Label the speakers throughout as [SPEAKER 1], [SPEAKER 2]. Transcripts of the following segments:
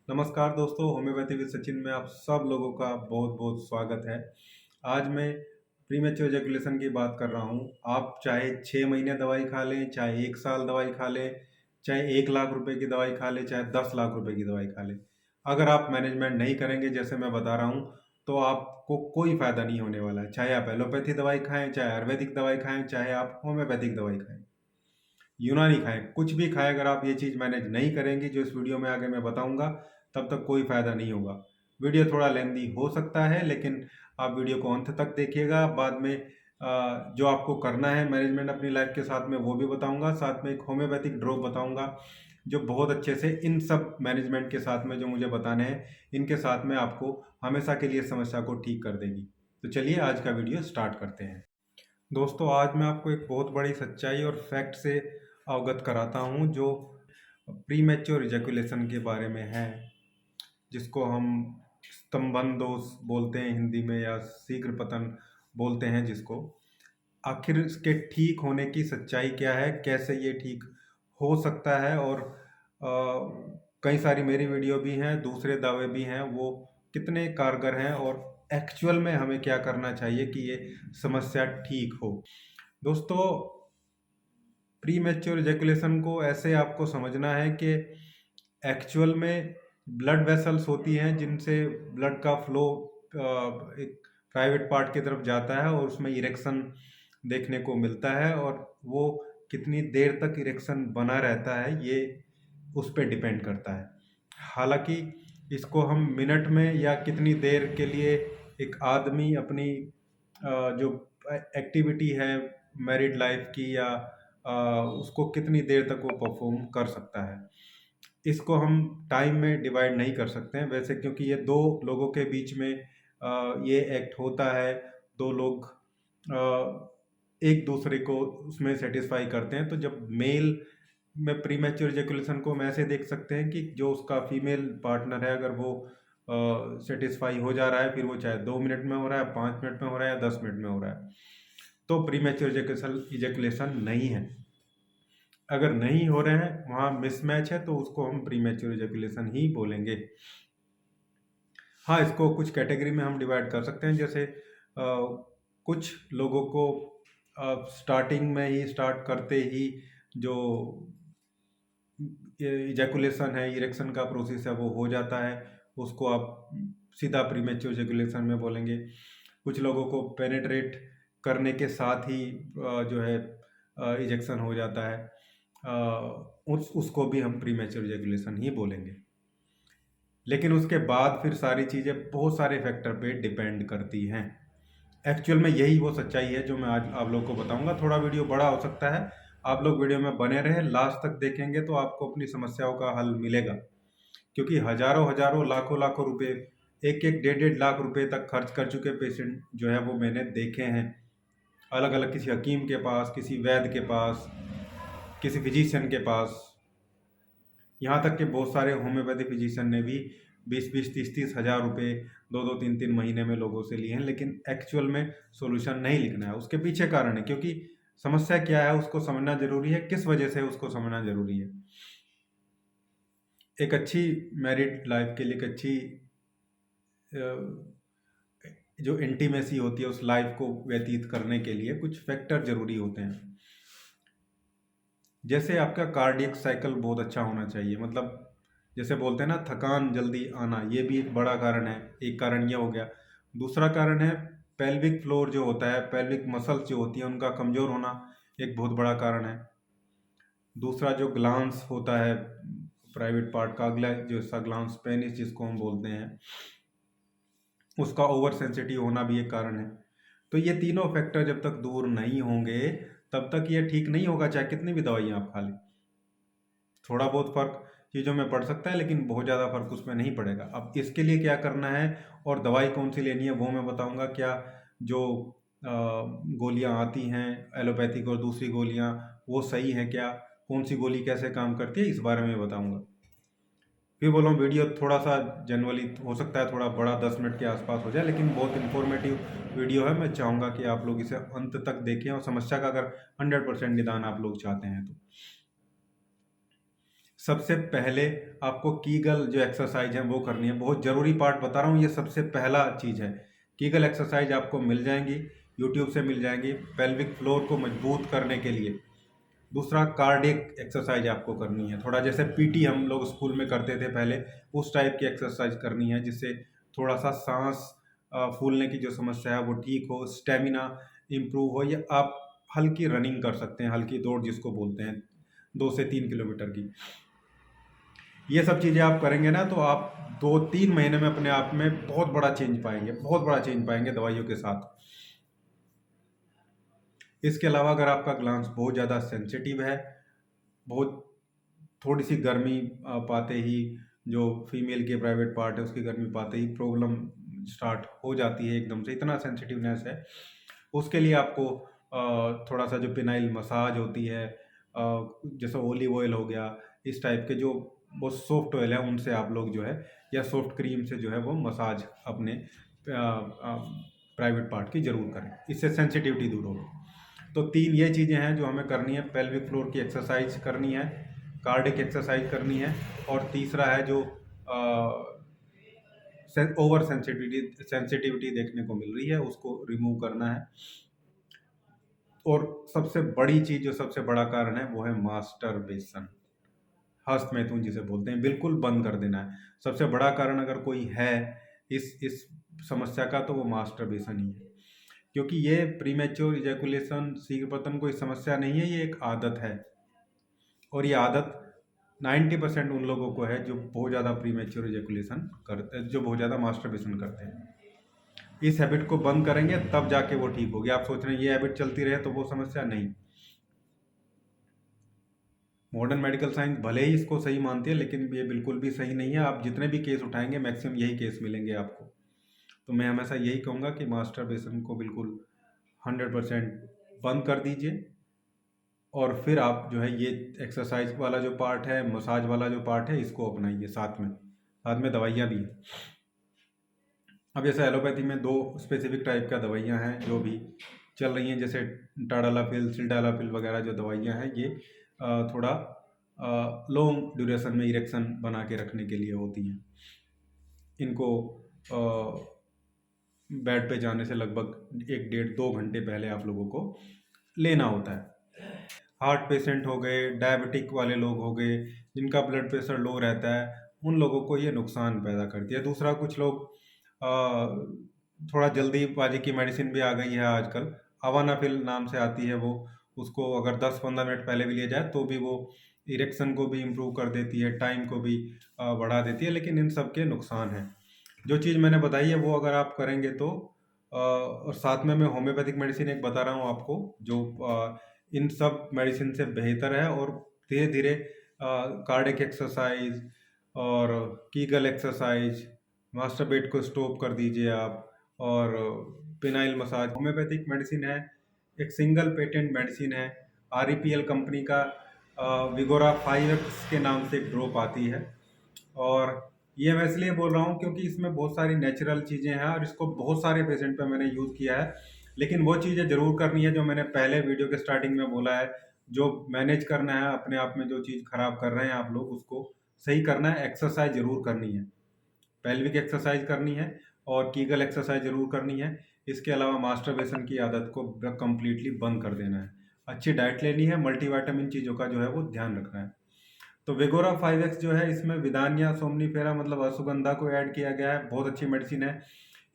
[SPEAKER 1] नमस्कार दोस्तों, homeopathy with Sachin में आप सब लोगों का बहुत बहुत स्वागत है। आज मैं प्रीमेच्योर एजैकुलेशन की बात कर रहा हूँ। आप चाहे 6 महीने दवाई खा लें, चाहे 1 साल दवाई खा लें, चाहे 1 लाख रुपए की दवाई खा लें, चाहे 10 लाख रुपए की दवाई खा लें। अगर आप मैनेजमेंट नहीं करेंगे जैसे मैं बता रहा हूँ, तो आपको कोई फ़ायदा नहीं होने वाला है। चाहे आप एलोपैथी दवाई खाएँ, चाहे आयुर्वेदिक दवाई खाएँ, चाहे आप होम्योपैथिक दवाई खाएँ। यूनानी खाएँ, कुछ भी खाएँ, अगर आप ये चीज़ मैनेज नहीं करेंगी जो इस वीडियो में आगे मैं बताऊँगा, तब तक कोई फ़ायदा नहीं होगा। वीडियो थोड़ा लेंदी हो सकता है, लेकिन आप वीडियो को अंत तक देखिएगा। बाद में जो आपको करना है मैनेजमेंट अपनी लाइफ के साथ में वो भी बताऊँगा। साथ में एक होम्योपैथिक ड्रॉप बताऊँगा, जो बहुत अच्छे से इन सब मैनेजमेंट के साथ में जो मुझे बताने हैं, इनके साथ में आपको हमेशा के लिए इस समस्या को ठीक कर देगी। तो चलिए आज का वीडियो स्टार्ट करते हैं। दोस्तों, आज मैं आपको एक बहुत बड़ी सच्चाई और फैक्ट से अवगत कराता हूँ जो प्रीमैच्योर इजैकुलेशन के बारे में है, जिसको हम स्तंभन दोष बोलते हैं हिंदी में, या शीघ्र पतन बोलते हैं जिसको। आखिर इसके ठीक होने की सच्चाई क्या है, कैसे ये ठीक हो सकता है, और कई सारी मेरी वीडियो भी हैं, दूसरे दावे भी हैं, वो कितने कारगर हैं और एक्चुअल में हमें क्या करना चाहिए कि ये समस्या ठीक हो। दोस्तों, प्री मैच्योर इजैकुलेशन को ऐसे आपको समझना है कि एक्चुअल में ब्लड वेसल्स होती हैं जिनसे ब्लड का फ्लो एक प्राइवेट पार्ट की तरफ जाता है और उसमें इरेक्शन देखने को मिलता है, और वो कितनी देर तक इरेक्शन बना रहता है ये उस पे डिपेंड करता है। हालांकि इसको हम मिनट में या कितनी देर के लिए एक आदमी अपनी जो एक्टिविटी है मैरिड लाइफ की, या उसको कितनी देर तक वो परफॉर्म कर सकता है, इसको हम टाइम में डिवाइड नहीं कर सकते हैं वैसे, क्योंकि ये दो लोगों के बीच में ये एक्ट होता है। दो लोग एक दूसरे को उसमें सेटिस्फाई करते हैं। तो जब मेल में प्रीमैच्योर इजैकुलेशन को हम ऐसे देख सकते हैं कि जो उसका फीमेल पार्टनर है, अगर वो सेटिस्फाई हो जा रहा है, फिर वो चाहे 2 मिनट में हो रहा है, 5 मिनट में हो रहा है, या 10 मिनट में हो रहा है, तो प्रीमैच्योर इजैकुलेशन नहीं है। अगर नहीं हो रहे हैं, वहाँ मिसमैच है, तो उसको हम प्रीमैच्योर इजैकुलेशन ही बोलेंगे। हाँ, इसको कुछ कैटेगरी में हम डिवाइड कर सकते हैं। जैसे कुछ लोगों को स्टार्टिंग में ही स्टार्ट करते ही जो इजैकुलेशन है, इरेक्शन का प्रोसेस है, वो हो जाता है, उसको आप सीधा प्रीमैच्योर इजैकुलेशन में बोलेंगे। कुछ लोगों को पेनेट्रेट करने के साथ ही जो है इजेक्शन हो जाता है, उसको भी हम प्रीमैच्योर इजैकुलेशन ही बोलेंगे। लेकिन उसके बाद फिर सारी चीज़ें बहुत सारे फैक्टर पे डिपेंड करती हैं। एक्चुअल में यही वो सच्चाई है जो मैं आज आप लोग को बताऊंगा। थोड़ा वीडियो बड़ा हो सकता है, आप लोग वीडियो में बने रहें, लास्ट तक देखेंगे तो आपको अपनी समस्याओं का हल मिलेगा। क्योंकि हजारों हजारों लाखों लाखों रुपए, एक एक डेढ़ डेढ़ लाख रुपए तक खर्च कर चुके पेशेंट जो है वो मैंने देखे हैं, अलग अलग, किसी हकीम के पास, किसी वैद्य के पास, किसी फिजिशियन के पास। यहाँ तक कि बहुत सारे होम्योपैथी फिजिशियन ने भी 20-20, 30-30 हज़ार रुपये 2-2, 3-3 महीने में लोगों से लिए हैं, लेकिन एक्चुअल में सॉल्यूशन नहीं लिखना है। उसके पीछे कारण है, क्योंकि समस्या क्या है उसको समझना जरूरी है, किस वजह से उसको समझना जरूरी है। एक अच्छी मैरिड लाइफ के लिए, एक अच्छी जो इंटीमेसी होती है उस लाइफ को व्यतीत करने के लिए कुछ फैक्टर जरूरी होते हैं। जैसे आपका कार्डियक साइकिल बहुत अच्छा होना चाहिए, मतलब जैसे बोलते हैं ना, थकान जल्दी आना, ये भी एक बड़ा कारण है। एक कारण ये हो गया। दूसरा कारण है पेल्विक फ्लोर जो होता है, पेल्विक मसल्स जो होती हैं उनका कमजोर होना, एक बहुत बड़ा कारण है। दूसरा जो ग्लांस होता है प्राइवेट पार्ट का, अगला जो हिस्सा ग्लांस पेनिस जिसको हम बोलते हैं, उसका ओवर सेंसिटिव होना भी एक कारण है। तो ये तीनों फैक्टर जब तक दूर नहीं होंगे तब तक ये ठीक नहीं होगा, चाहे कितनी भी दवाइयाँ आप खा लें। थोड़ा बहुत फर्क चीज़ों में पड़ सकता है, लेकिन बहुत ज़्यादा फर्क उसमें नहीं पड़ेगा। अब इसके लिए क्या करना है और दवाई कौन सी लेनी है वो मैं बताऊंगा। क्या जो गोलियां आती हैं एलोपैथिक और दूसरी गोलियां, वो सही हैं क्या, कौन सी गोली कैसे काम करती है, इस बारे में बताऊंगा। फिर बोलो, वीडियो थोड़ा सा जनरली हो सकता है थोड़ा बड़ा, 10 मिनट के आसपास हो जाए, लेकिन बहुत इन्फॉर्मेटिव वीडियो है। मैं चाहूँगा कि आप लोग इसे अंत तक देखें, और समस्या का अगर 100% निदान आप लोग चाहते हैं तो। सबसे पहले आपको कीगल जो एक्सरसाइज है वो करनी है। बहुत ज़रूरी पार्ट बता रहा हूँ, ये सबसे पहला चीज़ है। कीगल एक्सरसाइज आपको मिल जाएंगी, यूट्यूब से मिल जाएंगी, पेल्विक फ्लोर को मजबूत करने के लिए। दूसरा, कार्डियक एक्सरसाइज आपको करनी है, थोड़ा जैसे पीटी हम लोग स्कूल में करते थे पहले, उस टाइप की एक्सरसाइज करनी है, जिससे थोड़ा सा सांस फूलने की जो समस्या है वो ठीक हो, स्टेमिना इम्प्रूव हो, या आप हल्की रनिंग कर सकते हैं, हल्की दौड़ जिसको बोलते हैं, 2 से 3 किलोमीटर की। ये सब चीज़ें आप करेंगे ना, तो आप 2-3 महीने में अपने आप में बहुत बड़ा चेंज पाएंगे, बहुत बड़ा चेंज पाएंगे दवाइयों के साथ। इसके अलावा अगर आपका ग्लैंड्स बहुत ज़्यादा सेंसिटिव है, बहुत थोड़ी सी गर्मी पाते ही, जो फीमेल के प्राइवेट पार्ट है उसकी गर्मी पाते ही प्रॉब्लम स्टार्ट हो जाती है, एकदम से इतना सेंसिटिवनेस है, उसके लिए आपको थोड़ा सा जो पिनाइल मसाज होती है, जैसे ऑलिव ऑयल हो गया, इस टाइप के जो बहुत सॉफ्ट ऑयल है उनसे आप लोग जो है, या सॉफ्ट क्रीम से जो है वो मसाज अपने प्राइवेट पार्ट की ज़रूर करें, इससे सेंसिटिविटी दूर होगी। तो 3 ये चीज़ें हैं जो हमें करनी है। पेल्विक फ्लोर की एक्सरसाइज करनी है, कार्डिक एक्सरसाइज करनी है, और तीसरा है जो ओवर सेंसिटिविटी देखने को मिल रही है उसको रिमूव करना है। और सबसे बड़ी चीज़, जो सबसे बड़ा कारण है, वो है मास्टरबेशन, हस्त मैथुन जिसे बोलते हैं, बिल्कुल बंद कर देना है। सबसे बड़ा कारण अगर कोई है इस समस्या का, तो वो मास्टरबेशन ही है। क्योंकि ये प्रीमेच्योर इजैकुलेशन, शीघ्र पतन कोई समस्या नहीं है, ये एक आदत है। और ये आदत 90% उन लोगों को है जो बहुत ज़्यादा प्रीमेच्योर इजैकुलेशन करते, जो बहुत ज़्यादा मास्टरबेशन करते हैं। इस हैबिट को बंद करेंगे तब जाके वो ठीक होगी। आप सोच रहे हैं ये हैबिट चलती रहे तो वो समस्या नहीं। मॉडर्न मेडिकल साइंस भले ही इसको सही मानती है, लेकिन ये बिल्कुल भी सही नहीं है। आप जितने भी केस उठाएंगे मैक्सिमम यही केस मिलेंगे आपको। तो मैं हमेशा यही कहूँगा कि मास्टरबेशन को बिल्कुल 100% बंद कर दीजिए, और फिर आप जो है ये एक्सरसाइज वाला जो पार्ट है, मसाज वाला जो पार्ट है, इसको अपनाइए साथ में। साथ में दवाइयाँ भी हैं। अब जैसे एलोपैथी में 2 स्पेसिफिक टाइप का दवाइयाँ हैं जो भी चल रही हैं, जैसे टाडालाफिल, सिल्डालाफिल वगैरह जो दवाइयाँ हैं, ये थोड़ा लॉन्ग ड्यूरेशन में इरेक्शन बना के रखने के लिए होती हैं। इनको बेड पे जाने से लगभग 1 डेढ़ 2 घंटे पहले आप लोगों को लेना होता है। हार्ट पेशेंट हो गए, डायबिटिक वाले लोग हो गए, जिनका ब्लड प्रेशर लो रहता है, उन लोगों को ये नुकसान पैदा करती है। दूसरा, कुछ लोग थोड़ा जल्दीबाजी की मेडिसिन भी आ गई है आजकल, अवानाफिल नाम से आती है वो, उसको अगर 10-15 मिनट पहले भी लिया जाए तो भी वो इरेक्शन को भी इम्प्रूव कर देती है, टाइम को भी बढ़ा देती है, लेकिन इन सब के नुकसान हैं। जो चीज़ मैंने बताई है वो अगर आप करेंगे तो और साथ में मैं होम्योपैथिक मेडिसिन एक बता रहा हूँ आपको, जो इन सब मेडिसिन से बेहतर है, और धीरे धीरे कार्डियक एक्सरसाइज और कीगल एक्सरसाइज, मास्टरबेट को स्टॉप कर दीजिए आप, और पिनाइल मसाज। होम्योपैथिक मेडिसिन है, एक सिंगल पेटेंट मेडिसिन है, आरईपीएल कंपनी का विगोरा 5x के नाम से एक ड्रॉप आती है। और ये मैं इसलिए बोल रहा हूँ क्योंकि इसमें बहुत सारी नेचुरल चीज़ें हैं, और इसको बहुत सारे पेशेंट पे मैंने यूज़ किया है। लेकिन वो चीज़ें ज़रूर करनी है जो मैंने पहले वीडियो के स्टार्टिंग में बोला है, जो मैनेज करना है अपने आप में, जो चीज़ खराब कर रहे हैं आप लोग उसको सही करना है। एक्सरसाइज ज़रूर करनी है, पेल्विक एक्सरसाइज करनी है, और कीगल एक्सरसाइज ज़रूर करनी है। इसके अलावा मास्टरबेशन की आदत को कम्प्लीटली बंद कर देना है। अच्छी डाइट लेनी है, मल्टीविटामिन चीज़ों का जो है वो ध्यान रखना है। तो वेगोरा 5x जो है, इसमें विदानिया सोमनीफेरा मतलब अश्वगंधा को ऐड किया गया है, बहुत अच्छी मेडिसिन है।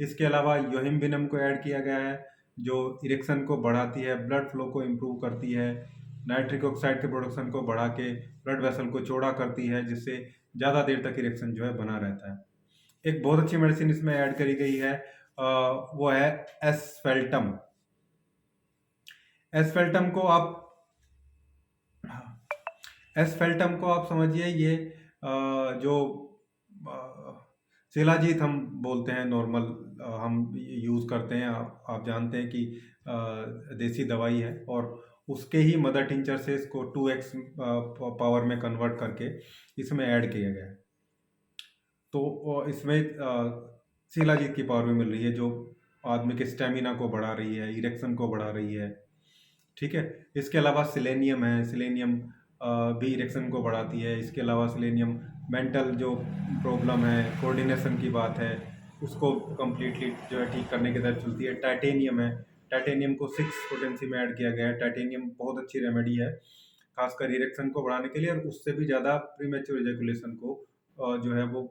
[SPEAKER 1] इसके अलावा योहिम्बिनम को ऐड किया गया है, जो इरेक्शन को बढ़ाती है, ब्लड फ्लो को इम्प्रूव करती है, नाइट्रिक ऑक्साइड के प्रोडक्शन को बढ़ा के ब्लड वेसल को चौड़ा करती है, जिससे ज़्यादा देर तक इरेक्शन जो है बना रहता है। एक बहुत अच्छी मेडिसिन इसमें ऐड करी गई है, वो है एसफेल्टम। एसफेल्टम को आप एसफेल्टम को आप समझिए, ये जो शिलाजीत हम बोलते हैं, नॉर्मल हम यूज़ करते हैं, आप जानते हैं कि देसी दवाई है, और उसके ही मदर टिंचर से इसको 2x पावर में कन्वर्ट करके इसमें ऐड किया गया है। तो इसमें शिलाजीत की पावर भी मिल रही है, जो आदमी के स्टेमिना को बढ़ा रही है, इरेक्शन को बढ़ा रही है। ठीक है। इसके अलावा सिलेनियम है, सिलेनियम भी इरेक्शन को बढ़ाती है। इसके अलावा सेलेनियम मेंटल जो प्रॉब्लम है, कोऑर्डिनेशन की बात है, उसको कम्प्लीटली जो है ठीक करने की तरफ चलती है। टाइटेनियम है, टाइटेनियम को 6 पोटेंसी में ऐड किया गया है। टाइटेनियम बहुत अच्छी रेमेडी है, खासकर इरेक्शन को बढ़ाने के लिए, और उससे भी ज़्यादा प्रीमेच्योर इजैकुलेशन को जो है वो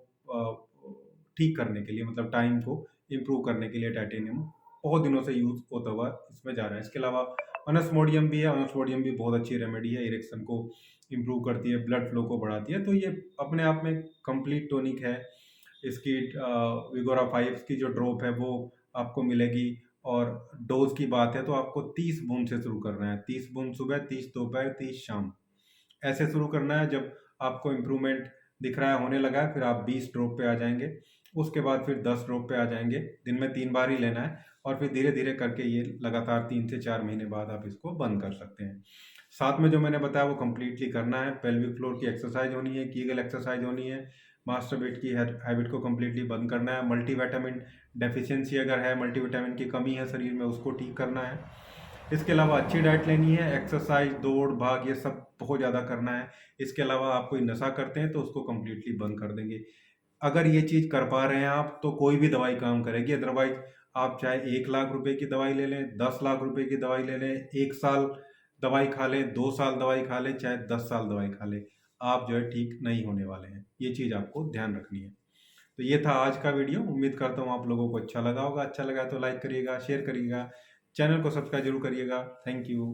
[SPEAKER 1] ठीक करने के लिए, मतलब टाइम को इम्प्रूव करने के लिए टाइटेनियम बहुत दिनों से यूज़ होता हुआ इसमें जा रहा है। इसके अलावा अनस्मोडियम भी है। अनस्मोडियम भी बहुत अच्छी रेमेडी है, इरेक्शन को इम्प्रूव करती है, ब्लड फ्लो को बढ़ाती है। तो ये अपने आप में कंप्लीट टॉनिक है। इसकी विगोरा 5 की जो ड्रॉप है वो आपको मिलेगी, और डोज की बात है तो आपको 30 बूंद से शुरू करना है। 30 बूंद सुबह, 30 दोपहर, 30 शाम, ऐसे शुरू करना है। जब आपको इम्प्रूवमेंट दिख रहा है, होने लगा है, फिर आप 20 ड्रॉप पे आ जाएंगे। उसके बाद फिर 10 ड्रॉप पे आ जाएंगे। दिन में 3 बार ही लेना है, और फिर धीरे धीरे करके ये लगातार 3 से 4 महीने बाद आप इसको बंद कर सकते हैं। साथ में जो मैंने बताया वो कम्प्लीटली करना है। पेल्विक फ्लोर की एक्सरसाइज होनी है, कीगल एक्सरसाइज होनी है, मास्टरबेट की हैबिट को कम्प्लीटली बंद करना है। मल्टीविटामिन डेफिशिएंसी अगर है, मल्टीविटामिन की कमी है शरीर में, उसको ठीक करना है। इसके अलावा अच्छी डाइट लेनी है, एक्सरसाइज, दौड़ भाग, ये सब बहुत ज़्यादा करना है। इसके अलावा आप कोई नशा करते हैं तो उसको कम्प्लीटली बंद कर देंगे। अगर ये चीज़ कर पा रहे हैं आप, तो कोई भी दवाई काम करेगी। अदरवाइज आप चाहे 1 लाख रुपए की दवाई ले लें, 10 लाख रुपए की दवाई ले लें, 1 साल दवाई खा लें, 2 साल दवाई खा लें, चाहे 10 साल दवाई खा लें, आप जो है ठीक नहीं होने वाले हैं। ये चीज़ आपको ध्यान रखनी है। तो ये था आज का वीडियो। उम्मीद करता हूँ आप लोगों को अच्छा लगा होगा। अच्छा लगा तो लाइक करिएगा, शेयर करिएगा, चैनल को सब्सक्राइब जरूर करिएगा। Thank you.